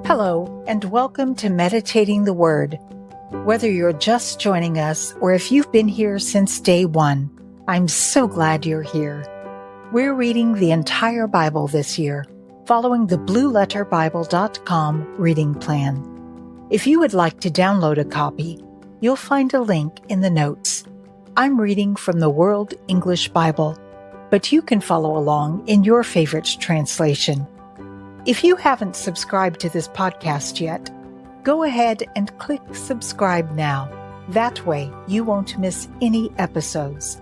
Hello, and welcome to Meditating the Word. Whether you're just joining us or if you've been here since day one, I'm so glad you're here. We're reading the entire Bible this year, following the BlueLetterBible.com reading plan. If you would like to download a copy, you'll find a link in the notes. I'm reading from the World English Bible, but you can follow along in your favorite translation. If you haven't subscribed to this podcast yet, go ahead and click subscribe now. That way you won't miss any episodes.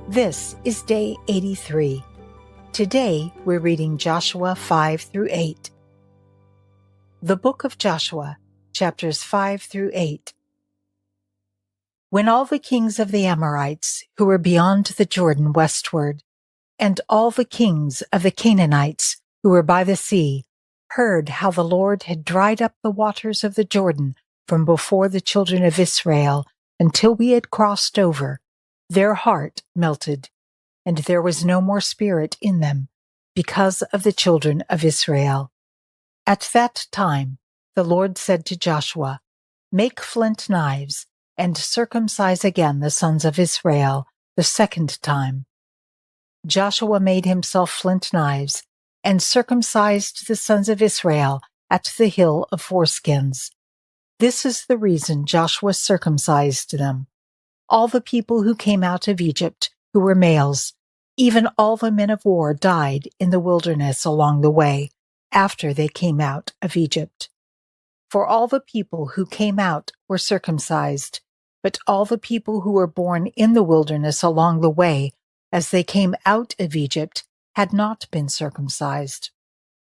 This is day 83. Today we're reading Joshua 5 through 8. The book of Joshua, chapters 5 through 8. When all the kings of the Amorites who were beyond the Jordan westward, and all the kings of the Canaanites who were by the sea, heard how the Lord had dried up the waters of the Jordan from before the children of Israel until we had crossed over, their heart melted, and there was no more spirit in them because of the children of Israel. At that time the Lord said to Joshua, "Make flint knives, and circumcise again the sons of Israel the second time." Joshua made himself flint knives, and circumcised the sons of Israel at the hill of foreskins. This is the reason Joshua circumcised them. All the people who came out of Egypt, who were males, even all the men of war, died in the wilderness along the way, after they came out of Egypt. For all the people who came out were circumcised, but all the people who were born in the wilderness along the way, as they came out of Egypt, had not been circumcised.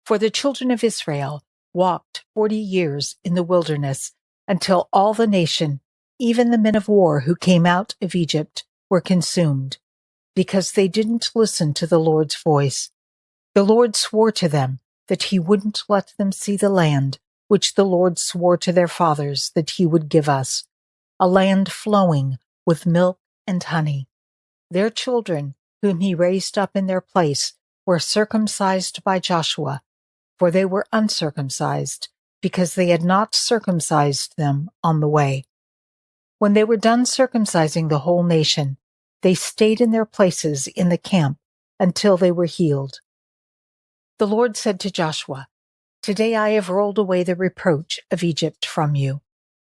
For the children of Israel walked 40 years in the wilderness until all the nation, even the men of war who came out of Egypt, were consumed, because they didn't listen to the Lord's voice. The Lord swore to them that he wouldn't let them see the land which the Lord swore to their fathers that he would give us, a land flowing with milk and honey. Their children, whom he raised up in their place, were circumcised by Joshua, for they were uncircumcised, because they had not circumcised them on the way. When they were done circumcising the whole nation, they stayed in their places in the camp until they were healed. The Lord said to Joshua, "Today I have rolled away the reproach of Egypt from you."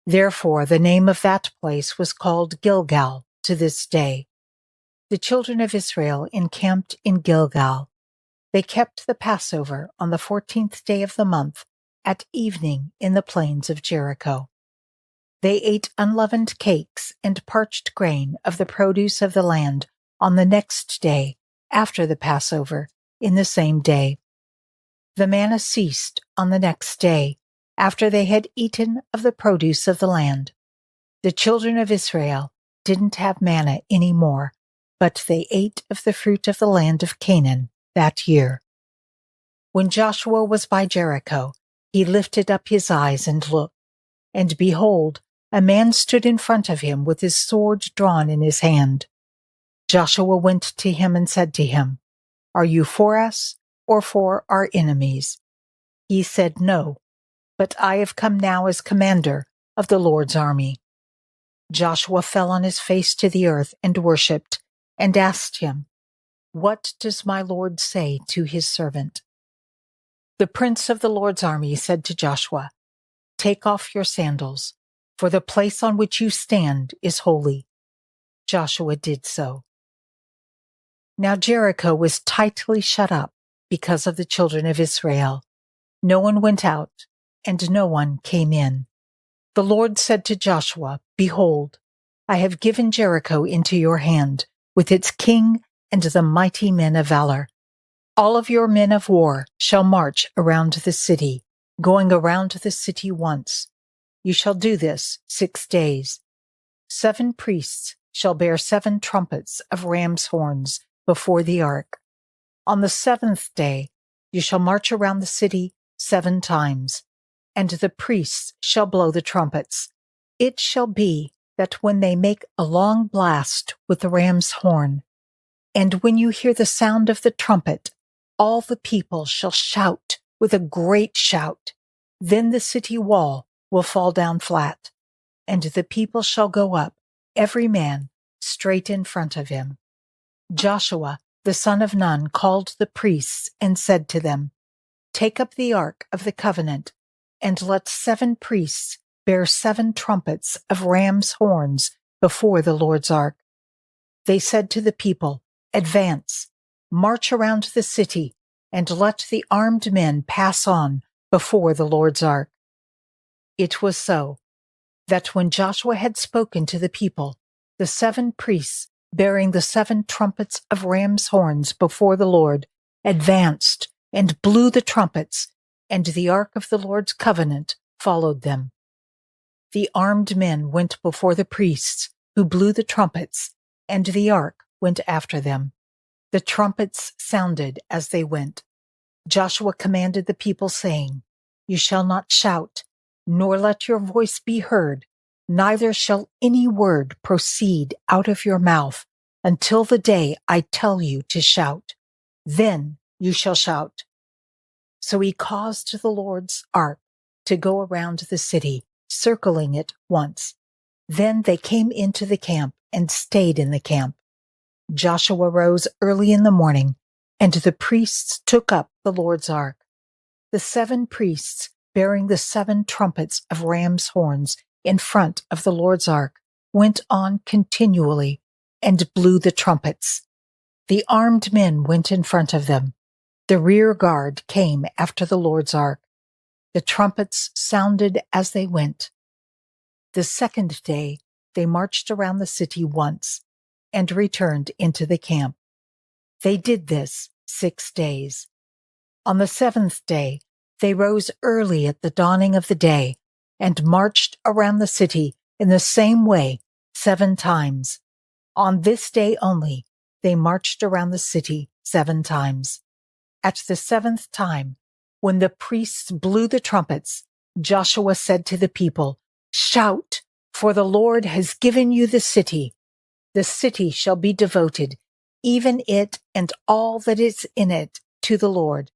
Therefore the name of that place was called Gilgal to this day. The children of Israel encamped in Gilgal. They kept the Passover on the 14th day of the month at evening in the plains of Jericho. They ate unleavened cakes and parched grain of the produce of the land on the next day after the Passover in the same day. The manna ceased on the next day after they had eaten of the produce of the land. The children of Israel didn't have manna any more, but they ate of the fruit of the land of Canaan that year. When Joshua was by Jericho, he lifted up his eyes and looked, and behold, a man stood in front of him with his sword drawn in his hand. Joshua went to him and said to him, "Are you for us or for our enemies?" He said, "No, but I have come now as commander of the Lord's army." Joshua fell on his face to the earth and worshipped, and asked him, "What does my Lord say to his servant?" The prince of the Lord's army said to Joshua, "Take off your sandals, for the place on which you stand is holy." Joshua did so. Now Jericho was tightly shut up because of the children of Israel. No one went out, and no one came in. The Lord said to Joshua, "Behold, I have given Jericho into your hand, with its king and the mighty men of valor. All of your men of war shall march around the city, going around the city once. You shall do this 6 days. 7 priests shall bear 7 trumpets of ram's horns before the ark. On the 7th day you shall march around the city 7 times, and the priests shall blow the trumpets. It shall be that when they make a long blast with the ram's horn, and when you hear the sound of the trumpet, all the people shall shout with a great shout. Then the city wall will fall down flat, and the people shall go up, every man straight in front of him. Joshua, the son of Nun, called the priests and said to them, Take up the ark of the covenant, and let 7 priests bear 7 trumpets of ram's horns before the Lord's ark. They said to the people, Advance, march around the city, and let the armed men pass on before the Lord's ark. It was so that when Joshua had spoken to the people, the 7 priests bearing the 7 trumpets of ram's horns before the Lord advanced and blew the trumpets, and the ark of the Lord's covenant followed them. The armed men went before the priests, who blew the trumpets, and the ark went after them. The trumpets sounded as they went. Joshua commanded the people, saying, You shall not shout, nor let your voice be heard, neither shall any word proceed out of your mouth until the day I tell you to shout. Then you shall shout. So he caused the Lord's ark to go around the city, circling it once. Then they came into the camp and stayed in the camp. Joshua rose early in the morning, and the priests took up the Lord's ark. The 7 priests, bearing the 7 trumpets of ram's horns in front of the Lord's ark, went on continually and blew the trumpets. The armed men went in front of them. The rear guard came after the Lord's ark. The trumpets sounded as they went. The second day they marched around the city once and returned into the camp. They did this 6 days. On the 7th day they rose early at the dawning of the day and marched around the city in the same way 7 times. On this day only they marched around the city 7 times. At the 7th time, when the priests blew the trumpets, Joshua said to the people, Shout, for the Lord has given you the city. The city shall be devoted, even it and all that is in it, to the Lord.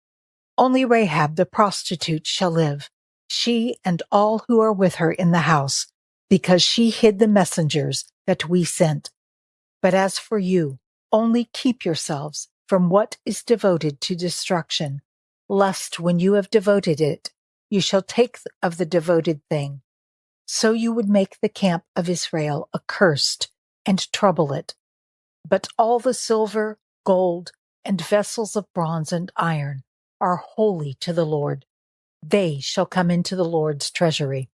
Only Rahab the prostitute shall live, she and all who are with her in the house, because she hid the messengers that we sent. But as for you, only keep yourselves from what is devoted to destruction, lest when you have devoted it, you shall take of the devoted thing. So you would make the camp of Israel accursed and trouble it. But all the silver, gold, and vessels of bronze and iron are holy to the Lord. They shall come into the Lord's treasury.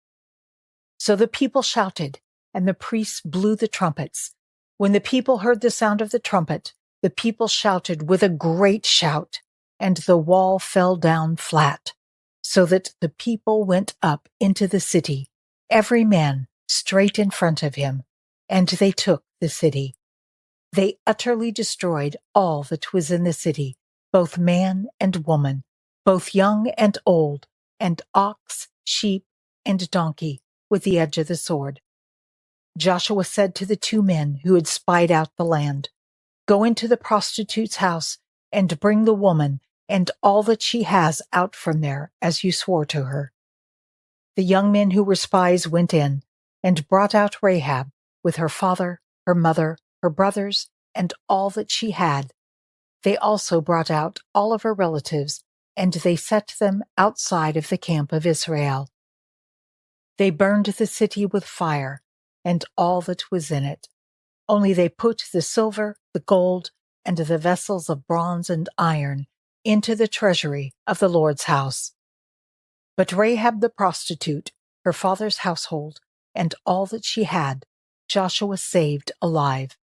So the people shouted, and the priests blew the trumpets. When the people heard the sound of the trumpet, the people shouted with a great shout, and the wall fell down flat, so that the people went up into the city, every man straight in front of him, and they took the city. They utterly destroyed all that was in the city, both man and woman, both young and old, and ox, sheep, and donkey, with the edge of the sword. Joshua said to the 2 men who had spied out the land, Go into the prostitute's house and bring the woman and all that she has out from there, as you swore to her. The young men who were spies went in and brought out Rahab with her father, her mother, her brothers, and all that she had. They also brought out all of her relatives, and they set them outside of the camp of Israel. They burned the city with fire and all that was in it. Only they put the silver, the gold, and the vessels of bronze and iron into the treasury of the Lord's house. But Rahab the prostitute, her father's household, and all that she had, Joshua saved alive.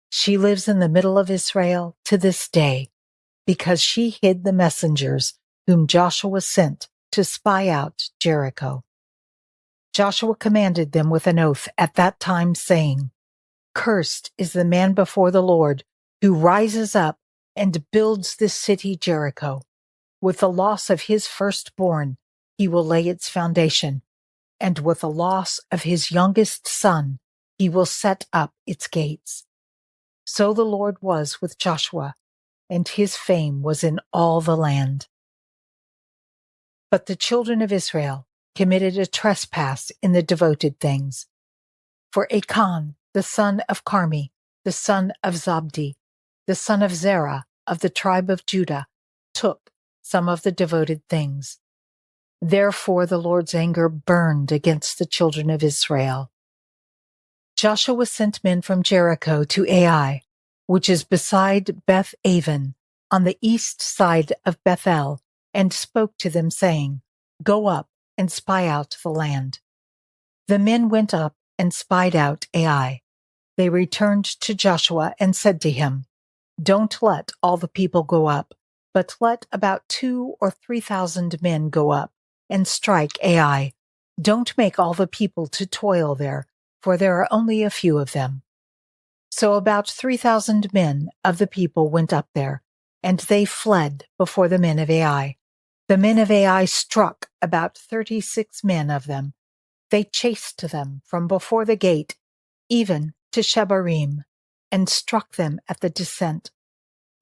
She lives in the middle of Israel to this day, because she hid the messengers whom Joshua sent to spy out Jericho. Joshua commanded them with an oath at that time, saying, Cursed is the man before the Lord who rises up and builds this city Jericho. With the loss of his firstborn, he will lay its foundation, and with the loss of his youngest son, he will set up its gates. So the Lord was with Joshua, and his fame was in all the land. But the children of Israel committed a trespass in the devoted things. For Achan, the son of Carmi, the son of Zabdi, the son of Zerah of the tribe of Judah, took some of the devoted things. Therefore the Lord's anger burned against the children of Israel. Joshua sent men from Jericho to Ai, which is beside Beth Aven, on the east side of Bethel, and spoke to them, saying, Go up and spy out the land. The men went up and spied out Ai. They returned to Joshua and said to him, Don't let all the people go up, but let about 2,000 or 3,000 men go up and strike Ai. Don't make all the people to toil there, for there are only a few of them. So about 3,000 men of the people went up there, and they fled before the men of Ai. The men of Ai struck about 36 men of them. They chased them from before the gate, even to Shebarim, and struck them at the descent.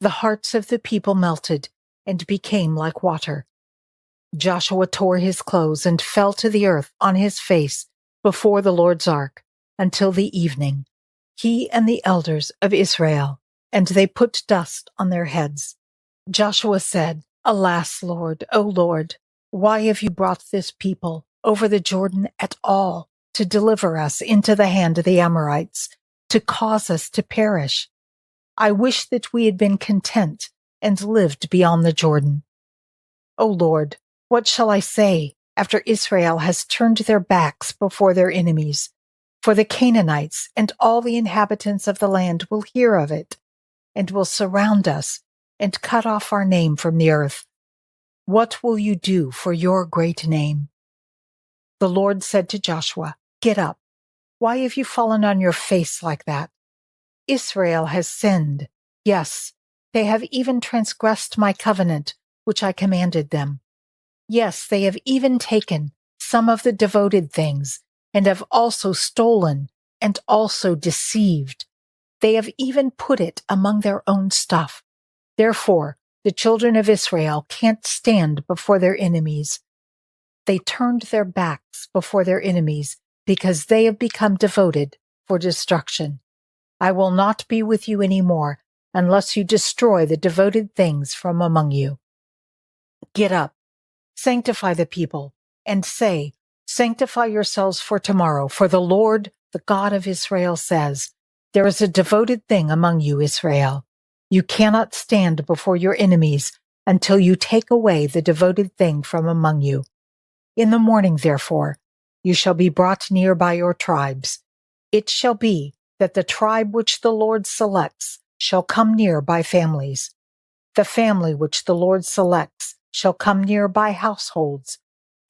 The hearts of the people melted and became like water. Joshua tore his clothes and fell to the earth on his face before the Lord's ark until the evening, he and the elders of Israel, and they put dust on their heads. Joshua said, Alas, Lord, O Lord, why have you brought this people over the Jordan at all to deliver us into the hand of the Amorites, to cause us to perish? I wish that we had been content and lived beyond the Jordan. O Lord, what shall I say after Israel has turned their backs before their enemies? For the Canaanites and all the inhabitants of the land will hear of it, and will surround us and cut off our name from the earth. What will you do for your great name? The Lord said to Joshua, Get up. Why have you fallen on your face like that? Israel has sinned. Yes, they have even transgressed my covenant, which I commanded them. Yes, they have even taken some of the devoted things, and have also stolen and also deceived. They have even put it among their own stuff. Therefore, the children of Israel can't stand before their enemies. They turned their backs before their enemies because they have become devoted for destruction. I will not be with you any more unless you destroy the devoted things from among you. Get up, sanctify the people, and say, Sanctify yourselves for tomorrow, for the Lord, the God of Israel, says, There is a devoted thing among you, Israel. You cannot stand before your enemies until you take away the devoted thing from among you. In the morning, therefore, you shall be brought near by your tribes. It shall be that the tribe which the Lord selects shall come near by families. The family which the Lord selects shall come near by households.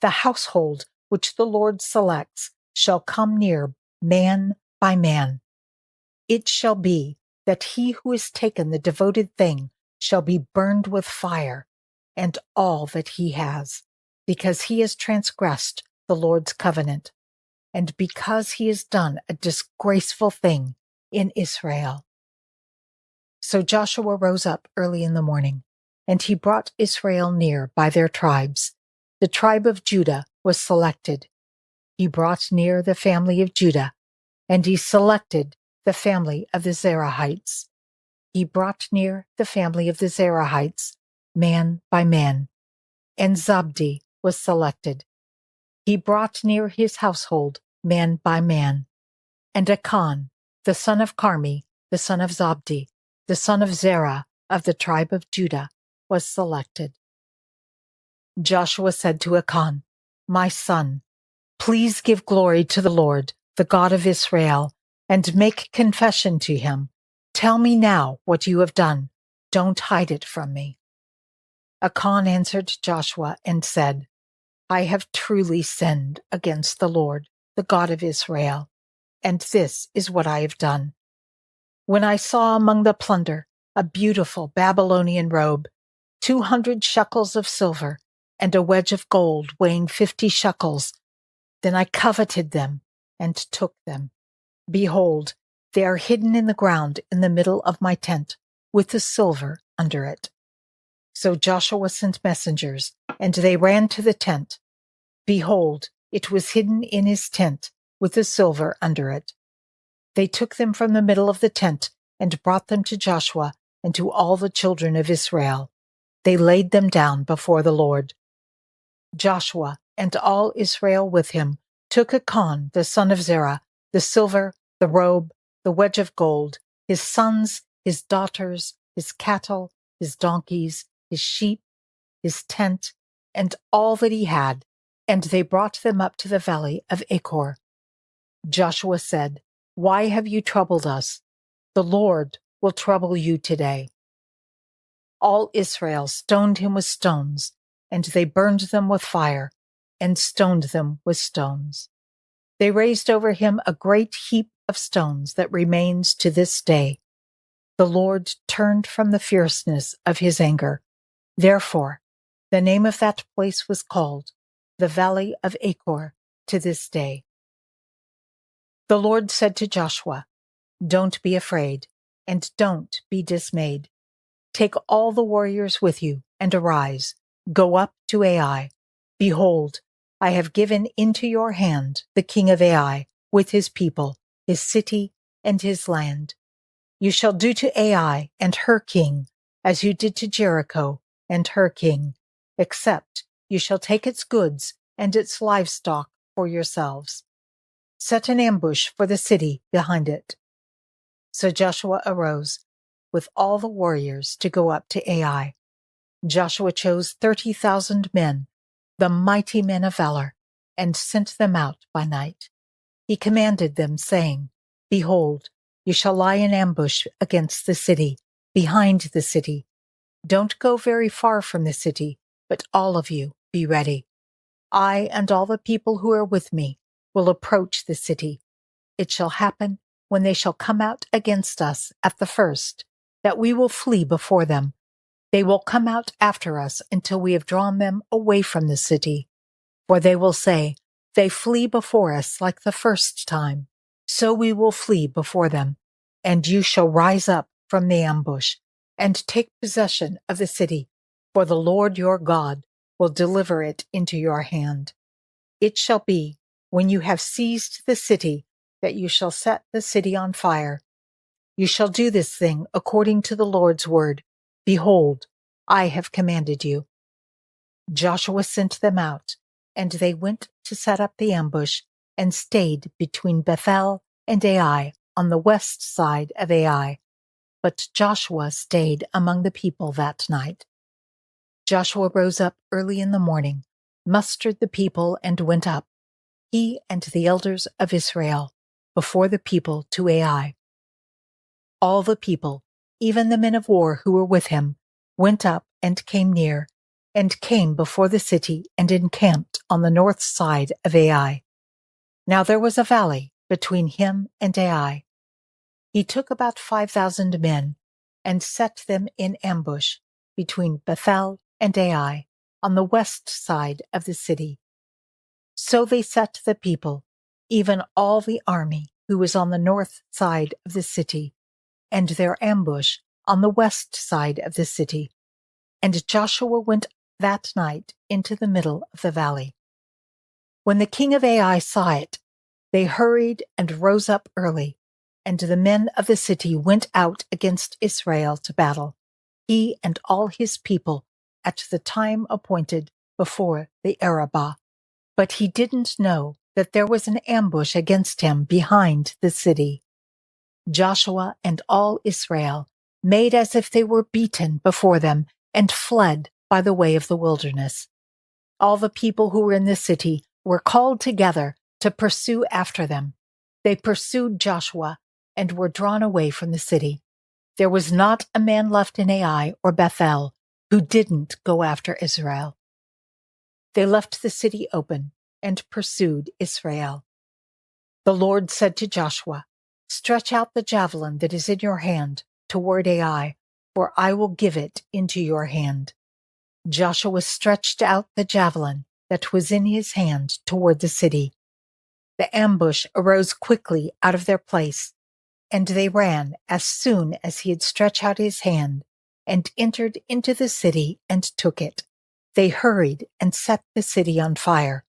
The household which the Lord selects shall come near man by man. It shall be that he who has taken the devoted thing shall be burned with fire, and all that he has, because he has transgressed the Lord's covenant, and because he has done a disgraceful thing in Israel. So Joshua rose up early in the morning, and he brought Israel near by their tribes. The tribe of Judah was selected. He brought near the family of Judah, and he selected the family of the Zerahites. He brought near the family of the Zerahites, man by man, and Zabdi was selected. He brought near his household, man by man, and Achan, the son of Carmi, the son of Zabdi, the son of Zerah of the tribe of Judah, was selected. Joshua said to Achan, My son, please give glory to the Lord, the God of Israel, and make confession to him. Tell me now what you have done. Don't hide it from me. Achan answered Joshua and said, I have truly sinned against the Lord, the God of Israel, and this is what I have done. When I saw among the plunder a beautiful Babylonian robe, 200 shekels of silver, and a wedge of gold weighing 50 shekels, then I coveted them and took them. Behold, they are hidden in the ground in the middle of my tent, with the silver under it. So Joshua sent messengers, and they ran to the tent. Behold, It was hidden in his tent with the silver under it. They took them from the middle of the tent and brought them to Joshua and to all the children of Israel. They laid them down before the Lord. Joshua and all Israel with him took Achan, the son of Zerah, the silver, the robe, the wedge of gold, his sons, his daughters, his cattle, his donkeys, his sheep, his tent, and all that he had, and they brought them up to the valley of Achor. Joshua said, "Why have you troubled us? The Lord will trouble you today." All Israel stoned him with stones, and they burned them with fire, and stoned them with stones. They raised over him a great heap of stones that remains to this day. The Lord turned from the fierceness of his anger. Therefore, the name of that place was called the Valley of Achor to this day. The Lord said to Joshua, "Don't be afraid, and don't be dismayed. Take all the warriors with you, and arise. Go up to Ai. Behold, I have given into your hand the king of Ai, with his people, his city, and his land. You shall do to Ai and her king as you did to Jericho and her king, except you shall take its goods and its livestock for yourselves. Set an ambush for the city behind it." So Joshua arose with all the warriors to go up to Ai. Joshua chose 30,000 men, the mighty men of valor, and sent them out by night. He commanded them, saying, "Behold, you shall lie in ambush against the city, behind the city. Don't go very far from the city, but all of you be ready. I and all the people who are with me will approach the city. It shall happen when they shall come out against us at the first, that we will flee before them. They will come out after us until we have drawn them away from the city. For they will say, 'They flee before us like the first time.' So we will flee before them, and you shall rise up from the ambush and take possession of the city, for the Lord your God will deliver it into your hand. It shall be, when you have seized the city, that you shall set the city on fire. You shall do this thing according to the Lord's word. Behold, I have commanded you." Joshua sent them out, and they went to set up the ambush and stayed between Bethel and Ai on the west side of Ai. But Joshua stayed among the people that night. Joshua rose up early in the morning, mustered the people, and went up, he and the elders of Israel, before the people to Ai. All the people, even the men of war who were with him, went up and came near, and came before the city and encamped on the north side of Ai. Now there was a valley between him and Ai. He took about 5,000 men and set them in ambush between Bethel and Ai on the west side of the city. So they set the people, even all the army who was on the north side of the city, and their ambush on the west side of the city. And Joshua went that night into the middle of the valley. When the king of Ai saw it, they hurried and rose up early, and the men of the city went out against Israel to battle, he and all his people, at the time appointed before the Arabah. But he didn't know that there was an ambush against him behind the city. Joshua and all Israel made as if they were beaten before them and fled by the way of the wilderness. All the people who were in the city were called together to pursue after them. They pursued Joshua and were drawn away from the city. There was not a man left in Ai or Bethel who didn't go after Israel. They left the city open and pursued Israel. The Lord said to Joshua, "Stretch out the javelin that is in your hand toward Ai, for I will give it into your hand." Joshua stretched out the javelin that was in his hand toward the city. The ambush arose quickly out of their place, and they ran as soon as he had stretched out his hand, and entered into the city and took it. They hurried and set the city on fire.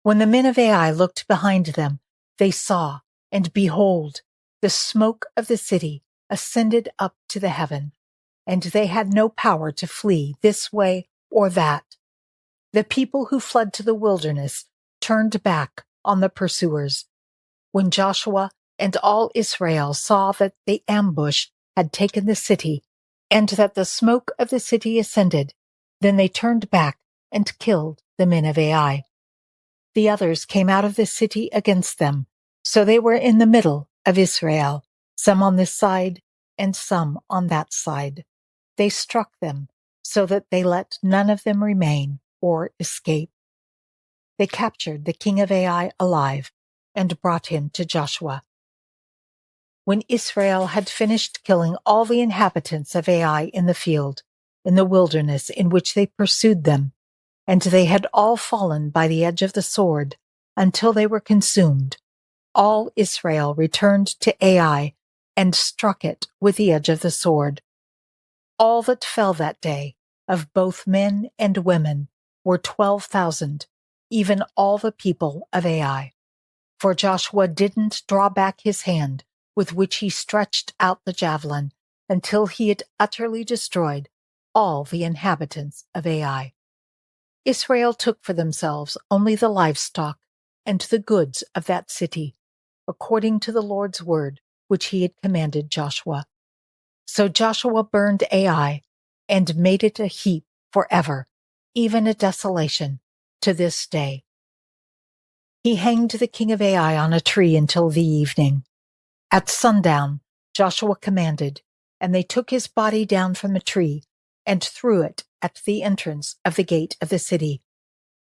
When the men of Ai looked behind them, they saw, and behold, the smoke of the city ascended up to the heaven, and they had no power to flee this way or that. The people who fled to the wilderness turned back on the pursuers. When Joshua and all Israel saw that the ambush had taken the city, and that the smoke of the city ascended, then they turned back and killed the men of Ai. The others came out of the city against them, so they were in the middle of Israel, some on this side and some on that side. They struck them, so that they let none of them remain or escape. They captured the king of Ai alive and brought him to Joshua. When Israel had finished killing all the inhabitants of Ai in the field, in the wilderness in which they pursued them, and they had all fallen by the edge of the sword until they were consumed, all Israel returned to Ai and struck it with the edge of the sword. All that fell that day, of both men and women, were 12,000, even all the people of Ai. For Joshua didn't draw back his hand with which he stretched out the javelin until he had utterly destroyed all the inhabitants of Ai. Israel took for themselves only the livestock and the goods of that city, according to the Lord's word which he had commanded Joshua. So Joshua burned Ai and made it a heap forever, even a desolation, to this day. He hanged the king of Ai on a tree until the evening. At sundown, Joshua commanded, and they took his body down from the tree and threw it at the entrance of the gate of the city,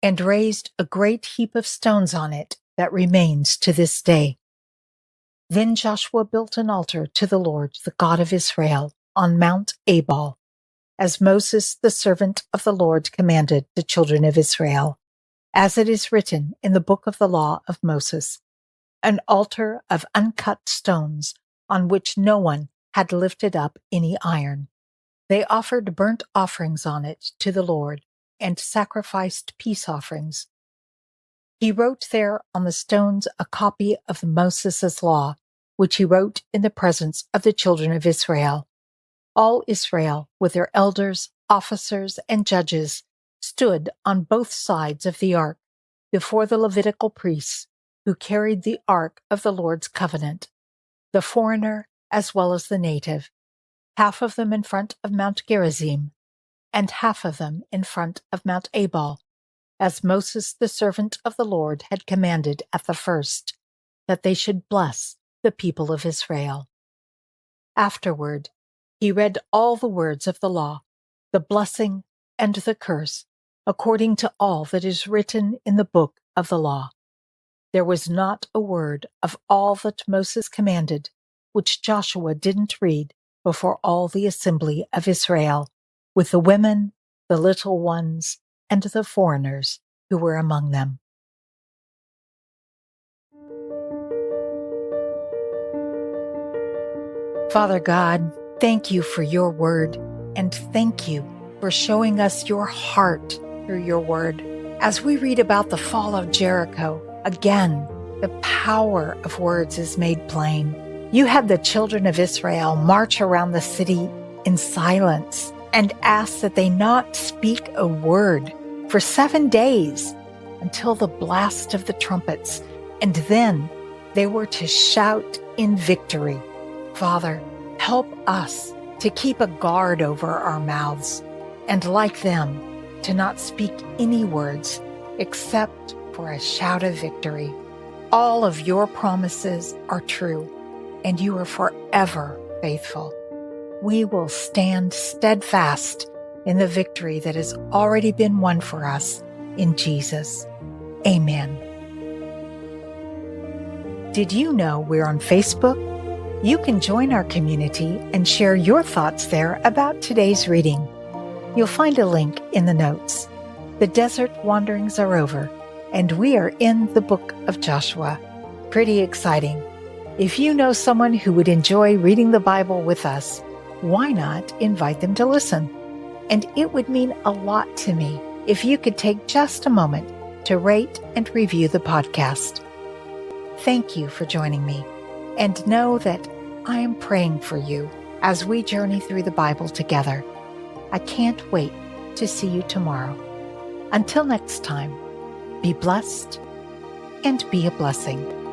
and raised a great heap of stones on it that remains to this day. Then Joshua built an altar to the Lord, the God of Israel, on Mount Ebal, as Moses, the servant of the Lord, commanded the children of Israel, as it is written in the book of the law of Moses, an altar of uncut stones on which no one had lifted up any iron. They offered burnt offerings on it to the Lord and sacrificed peace offerings. He wrote there on the stones a copy of Moses' law, which he wrote in the presence of the children of Israel. All Israel, with their elders, officers, and judges, stood on both sides of the ark before the Levitical priests, who carried the ark of the Lord's covenant, the foreigner as well as the native, half of them in front of Mount Gerizim, and half of them in front of Mount Ebal, as Moses the servant of the Lord had commanded at the first, that they should bless the people of Israel. Afterward, he read all the words of the law, the blessing and the curse, according to all that is written in the book of the law. There was not a word of all that Moses commanded, which Joshua didn't read before all the assembly of Israel, with the women, the little ones, and the foreigners who were among them. Father God, thank you for your word, and thank you for showing us your heart through your word. As we read about the fall of Jericho, again, the power of words is made plain. You had the children of Israel march around the city in silence and ask that they not speak a word for 7 days until the blast of the trumpets, and then they were to shout in victory. Father, help us to keep a guard over our mouths, and like them, to not speak any words except for a shout of victory. All of your promises are true, and you are forever faithful. We will stand steadfast in the victory that has already been won for us in Jesus. Amen. Did you know we're on Facebook? You can join our community and share your thoughts there about today's reading. You'll find a link in the notes. The desert wanderings are over, and we are in the book of Joshua. Pretty exciting. If you know someone who would enjoy reading the Bible with us, why not invite them to listen? And it would mean a lot to me if you could take just a moment to rate and review the podcast. Thank you for joining me, and know that I am praying for you as we journey through the Bible together. I can't wait to see you tomorrow. Until next time, be blessed and be a blessing.